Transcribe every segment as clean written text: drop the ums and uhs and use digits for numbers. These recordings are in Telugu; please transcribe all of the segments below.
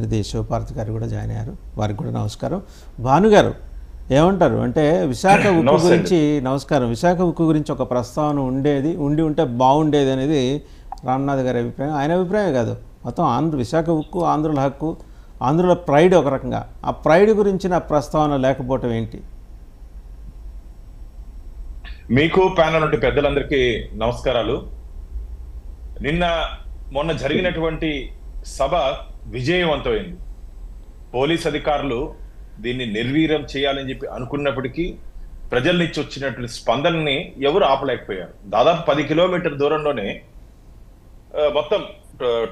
ఇది శివపార్తి గారు కూడా జాయిన్ అయ్యారు. వారికి కూడా నమస్కారం. భాను గారు ఏమంటారు అంటే విశాఖ ఉక్కు గురించి నమస్కారం. విశాఖ ఉక్కు గురించి ఒక ప్రస్తావన ఉంటే బాగుండేది అనేది రామ్నాథ్ గారి అభిప్రాయం. ఆయన అభిప్రాయం కాదు, మొత్తం విశాఖ ఉక్కు ఆంధ్రుల హక్కు, ఆంధ్రుల ప్రైడ్. ఒక రకంగా ఆ ప్రైడ్ గురించిన ప్రస్తావన లేకపోవటం ఏంటి? మీకు ప్యానల్ నుండి పెద్దలందరికీ నమస్కారాలు. మొన్న జరిగినటువంటి సభ విజయవంతమైంది. పోలీస్ అధికారులు దీన్ని నిర్వీర్యం చేయాలని చెప్పి అనుకున్నప్పటికీ ప్రజల నుంచి వచ్చినటువంటి స్పందనని ఎవరు ఆపలేకపోయారు. దాదాపు 10 కిలోమీటర్ దూరంలోనే మొత్తం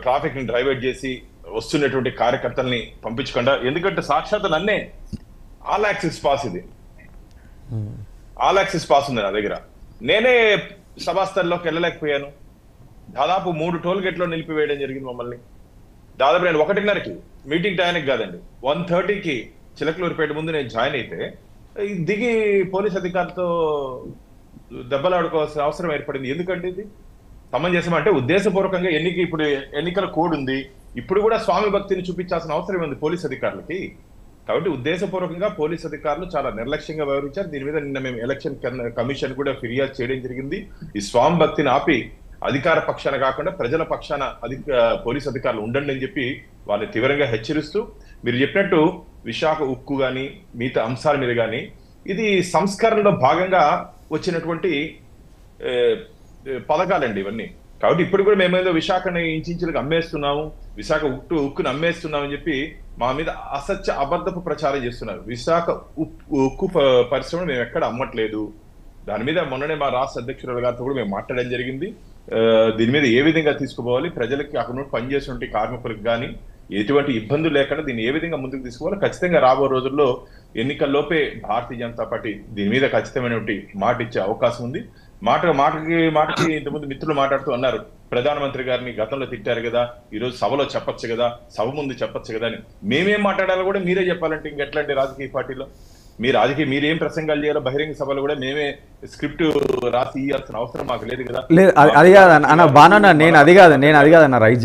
ట్రాఫిక్ ని డైవర్ట్ చేసి వస్తున్నటువంటి కార్యకర్తల్ని పంపించకుండా, ఎందుకంటే సాక్షాత్ నన్నే ఆల్ యాక్సిస్ పాస్ ఉంది నా దగ్గర. నేనే సభాస్థల్లోకి వెళ్ళలేకపోయాను. దాదాపు 3 టోల్ గేట్లో నిలిపివేయడం జరిగింది మమ్మల్ని. దాదాపు నేను 1:30కి మీటింగ్ టైంకి కాదండి, 1:30కి చిలకలూరిపేట ముందు నేను జాయిన్ అయితే దిగి పోలీస్ అధికారులతో దెబ్బలాడుకోవాల్సిన అవసరం ఏర్పడింది. ఎందుకంటే ఇది సమంజసం అంటే ఉద్దేశపూర్వకంగా ఇప్పుడు ఎన్నికల కోడ్ ఉంది, ఇప్పుడు కూడా స్వామి భక్తిని చూపించాల్సిన అవసరం ఉంది పోలీస్ అధికారులకి. కాబట్టి ఉద్దేశపూర్వకంగా పోలీస్ అధికారులు చాలా నిర్లక్ష్యంగా వ్యవహరించారు. దీని మీద నిన్న మేము ఎలక్షన్ కమిషన్ కూడా ఫిర్యాదు చేయడం జరిగింది. ఈ స్వామి భక్తిని ఆపి అధికార పక్షాన కాకుండా ప్రజల పక్షాన పోలీస్ అధికారులు ఉండండి అని చెప్పి వాళ్ళని తీవ్రంగా హెచ్చరిస్తూ, మీరు చెప్పినట్టు విశాఖ ఉక్కు కానీ మిగతా అంశాల మీద కానీ ఇది సంస్కరణలో భాగంగా వచ్చినటువంటి పథకాలండి ఇవన్నీ. కాబట్టి ఇప్పుడు కూడా మేమేదో విశాఖని ఇంచులకు అమ్మేస్తున్నాము, విశాఖ ఉక్కును అమ్మేస్తున్నాం అని చెప్పి మా మీద అసత్య అబద్ధపు ప్రచారం చేస్తున్నారు. విశాఖ ఉక్కు పరిశ్రమ మేము ఎక్కడ అమ్మట్లేదు. దాని మీద మొన్ననే మా రాష్ట్ర అధ్యక్షురాలు గారితో కూడా మేము మాట్లాడడం జరిగింది. దీని మీద ఏ విధంగా తీసుకుపోవాలి, ప్రజలకి అక్కడ నుండి పనిచేసే కార్మికులకు కానీ ఎటువంటి ఇబ్బందులు లేకుండా దీన్ని ఏ విధంగా ముందుకు తీసుకోవాలి, ఖచ్చితంగా రాబో రోజుల్లో ఎన్నికల్లోపే భారతీయ జనతా పార్టీ దీని మీద ఖచ్చితమైనటువంటి మాట ఇచ్చే అవకాశం ఉంది. మాటకి ఇంతకుముందు మిత్రులు మాట్లాడుతూ అన్నారు, ప్రధానమంత్రి గారిని గతంలో తిట్టారు కదా, ఈరోజు సభలో చెప్పొచ్చు కదా, సభ ముందు చెప్పొచ్చు కదా అని. మేమేం మాట్లాడాలో కూడా మీరే చెప్పాలంటే ఇంకెట్లాంటి రాజకీయ పార్టీలో మీరేం ప్రసంగాలు చేయాలో బహిరంగ సభలో కూడా మేమే స్క్రిప్ట్ రాసి ఇవ్వాల్సిన అవసరం మాకు లేదు కదా. లేదు, అది కాదన్న బాణన్న, నేను అది కాదన్న రైట్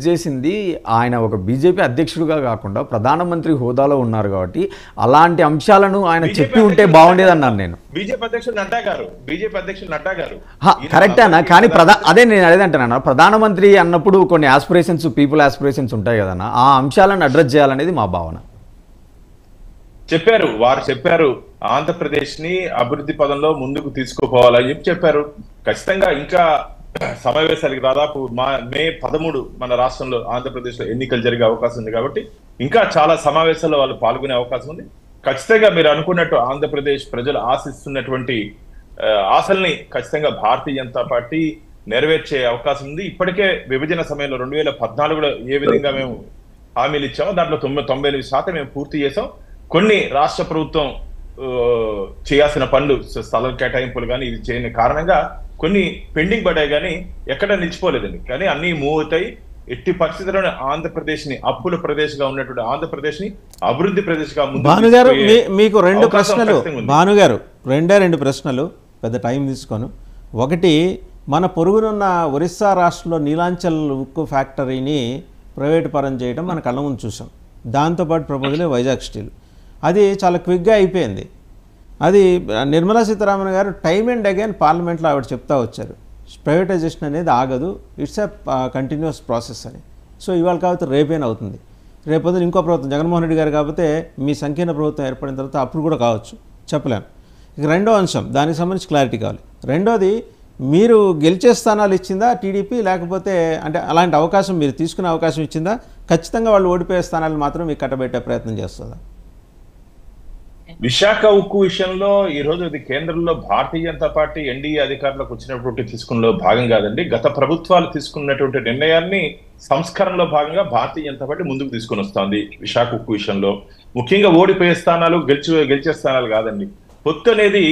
చేసింది ఆయన ఒక బీజేపీ అధ్యక్షుడుగా కాకుండా ప్రధానమంత్రి హోదాలో ఉన్నారు కాబట్టి అలాంటి అంశాలను ఆయన చెప్పి ఉంటే బాగుండేది అన్నాను నేను. బీజేపీ అధ్యక్షుడు నడ్డా గారు కరెక్ట్ అన్న, కానీ అదే నేను అదేంటానన్న, ప్రధానమంత్రి అన్నప్పుడు కొన్ని ఆస్పిరేషన్స్, పీపుల్ ఆస్పిరేషన్స్ ఉంటాయి కదన్న, ఆ అంశాలను అడ్రస్ చేయాలనేది మా భావన. వారు చెప్పారు ఆంధ్రప్రదేశ్ ని అభివృద్ధి పదంలో ముందుకు తీసుకుపోవాలని చెప్పారు. ఖచ్చితంగా ఇంకా సమావేశాలకి దాదాపు మే 13 మన రాష్ట్రంలో ఆంధ్రప్రదేశ్ లో ఎన్నికలు జరిగే అవకాశం ఉంది. కాబట్టి ఇంకా చాలా సమావేశాల్లో వాళ్ళు పాల్గొనే అవకాశం ఉంది. ఖచ్చితంగా మీరు అనుకున్నట్టు ఆంధ్రప్రదేశ్ ప్రజలు ఆశిస్తున్నటువంటి ఆశల్ని ఖచ్చితంగా భారతీయ జనతా పార్టీ నెరవేర్చే అవకాశం ఉంది. ఇప్పటికే విభజన సమయంలో 2014లో ఏ విధంగా మేము హామీలు ఇచ్చామో దాంట్లో 98% మేము పూర్తి చేసాం. కొన్ని రాష్ట్ర ప్రభుత్వం చేయాల్సిన పనులు, స్థల కేటాయింపులు కానీ ఇది చేయని కారణంగా కొన్ని పెండింగ్ పడ్డాయి, కానీ ఎక్కడ నిలిచిపోలేదండి. కానీ అన్ని మూవ్ అవుతాయి. ఎట్టి పరిస్థితుల్లోనే ఆంధ్రప్రదేశ్ ని అప్పుల ప్రదేశ్ గా ఉన్నటువంటి ఆంధ్రప్రదేశ్ ని అభివృద్ధి ప్రదేశ్ గా భానుగారు మీకు 2 ప్రశ్నలు. భానుగారు 2 ప్రశ్నలు, పెద్ద టైం తీసుకోను. ఒకటి, మన పొరుగునున్న ఒరిస్సా రాష్ట్రంలో నీలాంచల్ ఉక్కు ఫ్యాక్టరీని ప్రైవేటు పరం చేయడం మన కళ్ళ ముందు చూసాం. దాంతోపాటు ప్రపోజలే వైజాగ్ స్టీల్, అది చాలా క్విక్గా అయిపోయింది. అది నిర్మలా సీతారామన్ గారు టైమ్ అండ్ అగైన్ పార్లమెంట్లో ఆవిడ చెప్తా వచ్చారు, ప్రైవేటైజేషన్ అనేది ఆగదు, ఇట్స్ ఎ కంటిన్యూస్ ప్రాసెస్ అని. సో ఇవాళ కాబట్టి రేపేనా అవుతుంది, రేపొద్దున ఇంకో ప్రభుత్వం జగన్మోహన్ రెడ్డి గారు కాకపోతే మీ సంకీర్ణ ప్రభుత్వం ఏర్పడిన తర్వాత అప్పుడు కూడా కావచ్చు, చెప్పలేము. ఇక రెండో అంశం, దానికి సంబంధించి క్లారిటీ కావాలి. రెండోది, మీరు గెలిచే స్థానాలు ఇచ్చిందా టీడీపీ, లేకపోతే అంటే అలాంటి అవకాశం మీరు తీసుకునే అవకాశం ఇచ్చిందా? ఖచ్చితంగా వాళ్ళు ఓడిపోయే స్థానాలు మాత్రం మీకు కట్టబెట్టే ప్రయత్నం చేస్తుందా? విశాఖ ఉక్కు విషయంలో ఈ రోజు ఇది కేంద్రంలో భారతీయ జనతా పార్టీ ఎన్డీఏ అధికారంలోకి వచ్చినటువంటి తీసుకున్నలో భాగం కాదండి. గత ప్రభుత్వాలు తీసుకున్నటువంటి నిర్ణయాన్ని సంస్కరణలో భాగంగా భారతీయ జనతా పార్టీ ముందుకు తీసుకొని వస్తుంది. విశాఖ ఉక్కు విషయంలో ముఖ్యంగా ఓడిపోయే స్థానాలు, గెలిచే స్థానాలు కాదండి. పొత్తు అనేది